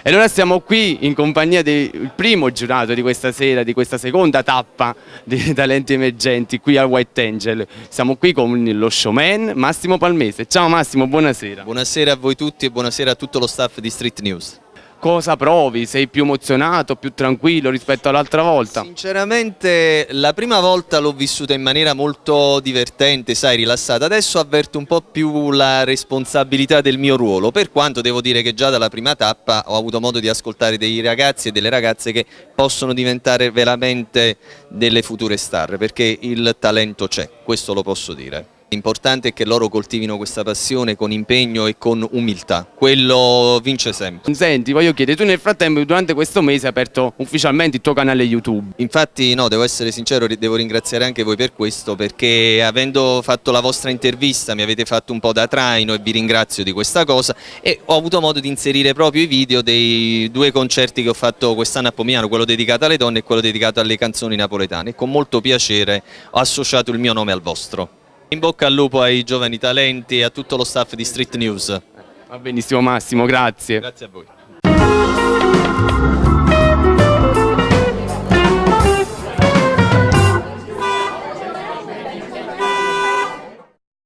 E allora siamo qui in compagnia del primo giurato di questa sera, di questa seconda tappa di Talenti Emergenti qui al White Angel. Siamo qui con lo showman Massimo Palmese. Ciao Massimo, buonasera. Buonasera a voi tutti e buonasera a tutto lo staff di Street News. Cosa provi? Sei più emozionato, più tranquillo rispetto all'altra volta? Sinceramente la prima volta l'ho vissuta in maniera molto divertente, sai, rilassata. Adesso avverto un po' più la responsabilità del mio ruolo, per quanto devo dire che già dalla prima tappa ho avuto modo di ascoltare dei ragazzi e delle ragazze che possono diventare veramente delle future star, perché il talento c'è, questo lo posso dire. L'importante è che loro coltivino questa passione con impegno e con umiltà, quello vince sempre. Senti, voglio chiedere, tu nel frattempo durante questo mese hai aperto ufficialmente il tuo canale YouTube. Infatti no, devo essere sincero, devo ringraziare anche voi per questo, perché avendo fatto la vostra intervista mi avete fatto un po' da traino e vi ringrazio di questa cosa, e ho avuto modo di inserire proprio i video dei 2 concerti che ho fatto quest'anno a Pomigliano, quello dedicato alle donne e quello dedicato alle canzoni napoletane, e con molto piacere ho associato il mio nome al vostro. In bocca al lupo ai giovani talenti e a tutto lo staff di Street News. Va benissimo Massimo, grazie. Grazie a voi.